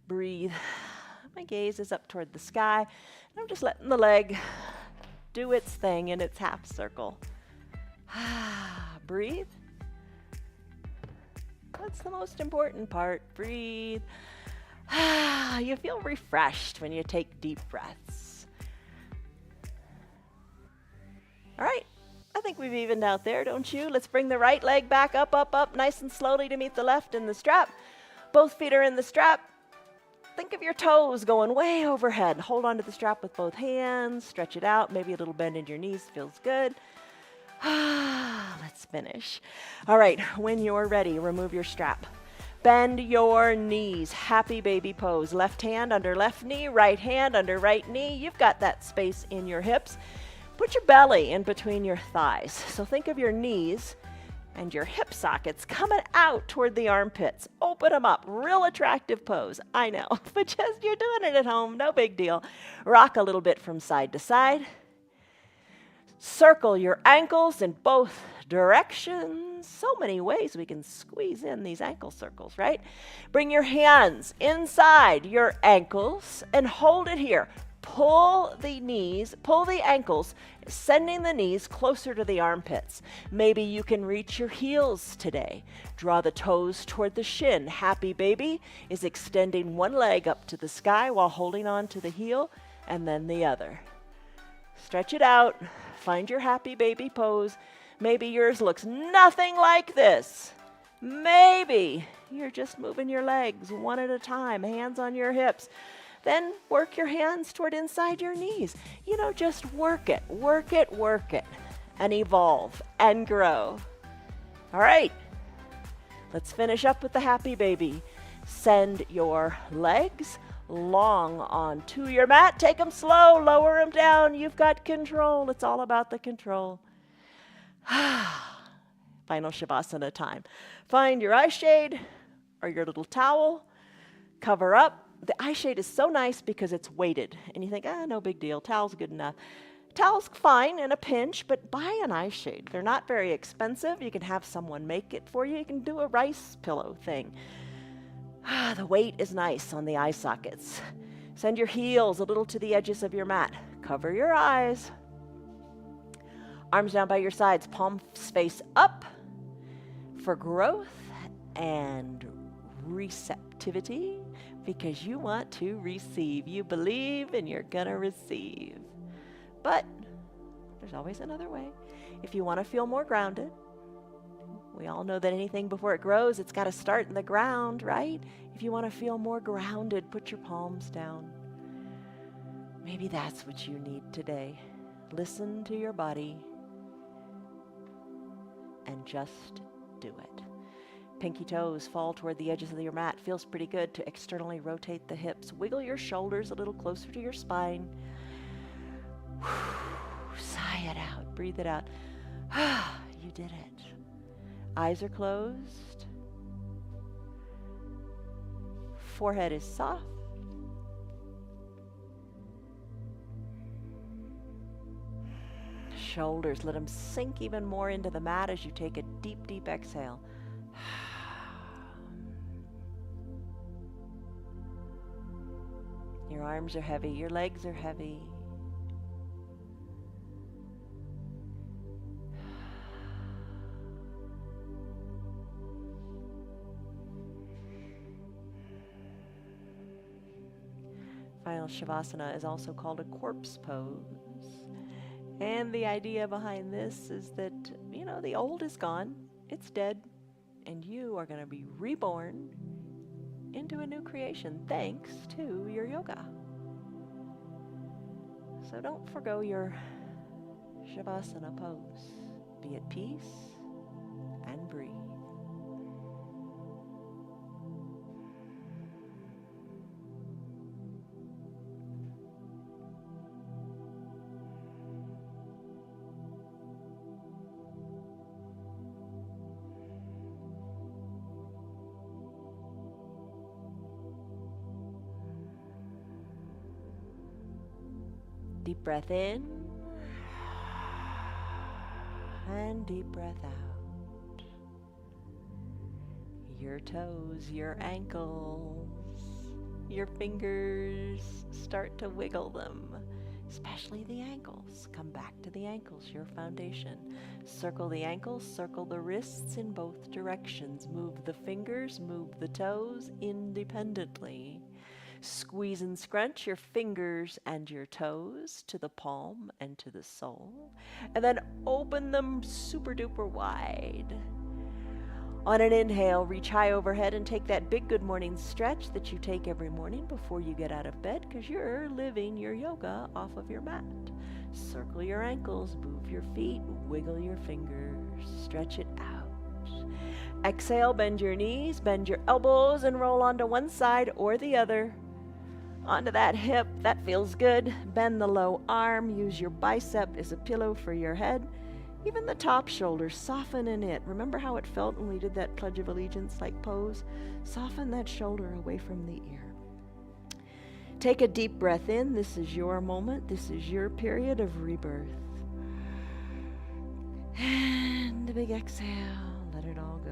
Breathe. My gaze is up toward the sky. And I'm just letting the leg do its thing in its half circle. Breathe. That's the most important part. Breathe. You feel refreshed when you take deep breaths. All right, I think we've evened out there, don't you? Let's bring the right leg back up, up, up, nice and slowly to meet the left in the strap. Both feet are in the strap. Think of your toes going way overhead. Hold onto the strap with both hands, stretch it out, maybe a little bend in your knees, feels good. Let's finish. All right, when you're ready, remove your strap. Bend your knees, happy baby pose. Left hand under left knee, right hand under right knee. You've got that space in your hips. Put your belly in between your thighs. So think of your knees and your hip sockets coming out toward the armpits. Open them up. Real attractive pose. I know, but just you're doing it at home. No big deal. Rock a little bit from side to side. Circle your ankles in both directions. So many ways we can squeeze in these ankle circles, right? Bring your hands inside your ankles and hold it here. Pull the knees, pull the ankles, sending the knees closer to the armpits. Maybe you can reach your heels today. Draw the toes toward the shin. Happy baby is extending one leg up to the sky while holding on to the heel and then the other. Stretch it out. Find your happy baby pose. Maybe yours looks nothing like this. Maybe you're just moving your legs one at a time, hands on your hips. Then work your hands toward inside your knees. You know, just work it, work it, work it, and evolve and grow. All right, let's finish up with the happy baby. Send your legs long onto your mat. Take them slow, lower them down. You've got control. It's all about the control. Final Shavasana time. Find your eye shade or your little towel. Cover up. The eye shade is so nice because it's weighted. And you think, no big deal. Towel's good enough. Towel's fine in a pinch, but buy an eye shade. They're not very expensive. You can have someone make it for you. You can do a rice pillow thing. The weight is nice on the eye sockets. Send your heels a little to the edges of your mat. Cover your eyes. Arms down by your sides, palms face up for growth and receptivity, because you want to receive. You believe and you're gonna receive. But there's always another way. If you want to feel more grounded, we all know that anything before it grows, it's got to start in the ground, right? If you want to feel more grounded, put your palms down. Maybe that's what you need today. Listen to your body and just do it. Pinky toes fall toward the edges of your mat. Feels pretty good to externally rotate the hips. Wiggle your shoulders a little closer to your spine. Sigh it out. Breathe it out. You did it. Eyes are closed. Forehead is soft. Shoulders, let them sink even more into the mat as you take a deep, deep exhale. Your arms are heavy, your legs are heavy. Final Shavasana is also called a corpse pose. And the idea behind this is that, the old is gone, it's dead, and you are going to be reborn into a new creation thanks to your yoga. So don't forgo your Shavasana pose. Be at peace and breathe. Deep breath in. And deep breath out. Your toes, your ankles, your fingers, start to wiggle them, especially the ankles. Come back to the ankles, your foundation. Circle the ankles, circle the wrists in both directions. Move the fingers, move the toes independently. Squeeze and scrunch your fingers and your toes to the palm and to the sole. And then open them super duper wide. On an inhale, reach high overhead and take that big good morning stretch that you take every morning before you get out of bed, because you're living your yoga off of your mat. Circle your ankles, move your feet, wiggle your fingers, stretch it out. Exhale, bend your knees, bend your elbows, and roll onto one side or the other. Onto that hip, that feels good. Bend the low arm, use your bicep as a pillow for your head. Even the top shoulder, soften in it. Remember how it felt when we did that Pledge of Allegiance like pose? Soften that shoulder away from the ear. Take a deep breath in. This is your moment. This is your period of rebirth. And a big exhale. Let it all go.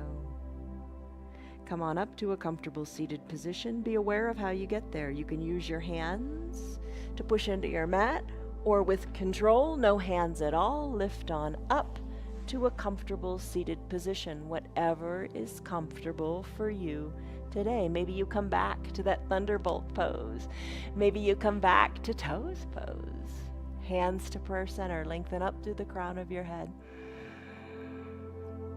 Come on up to a comfortable seated position. Be aware of how you get there. You can use your hands to push into your mat, or with control, no hands at all, lift on up to a comfortable seated position, whatever is comfortable for you today. Maybe you come back to that thunderbolt pose. Maybe you come back to toes pose. Hands to prayer center, lengthen up through the crown of your head.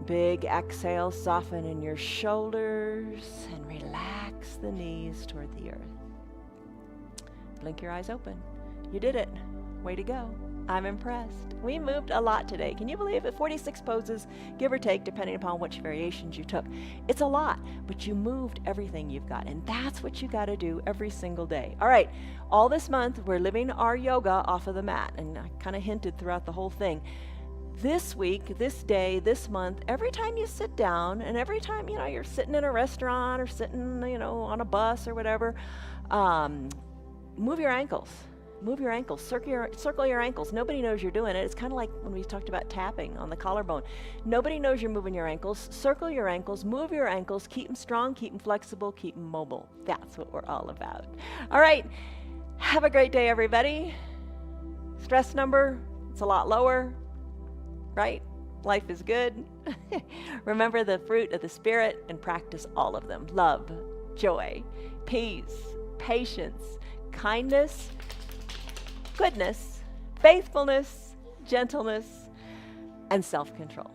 Big exhale, soften in your shoulders and relax the knees toward the earth. Blink your eyes open. You did it. Way to go. I'm impressed. We moved a lot today. Can you believe it? 46 poses, give or take, depending upon which variations you took. It's a lot, but you moved everything you've got, and that's what you got to do every single day. All right, all this month, we're living our yoga off of the mat, and I kind of hinted throughout the whole thing. This week, this day, this month, every time you sit down, and every time, you're sitting in a restaurant or sitting, on a bus or whatever, move your ankles. Move your ankles, circle your ankles. Nobody knows you're doing it. It's kind of like when we talked about tapping on the collarbone. Nobody knows you're moving your ankles. Circle your ankles, move your ankles, keep them strong, keep them flexible, keep them mobile. That's what we're all about. All right, have a great day, everybody. Stress number, it's a lot lower, right? Life is good. Remember the fruit of the Spirit and practice all of them. Love, joy, peace, patience, kindness, goodness, faithfulness, gentleness, and self-control.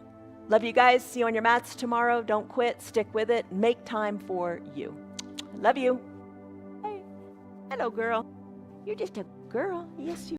Love you guys. See you on your mats tomorrow. Don't quit. Stick with it. Make time for you. Love you. Hey. Hello, girl. You're just a girl. Yes, you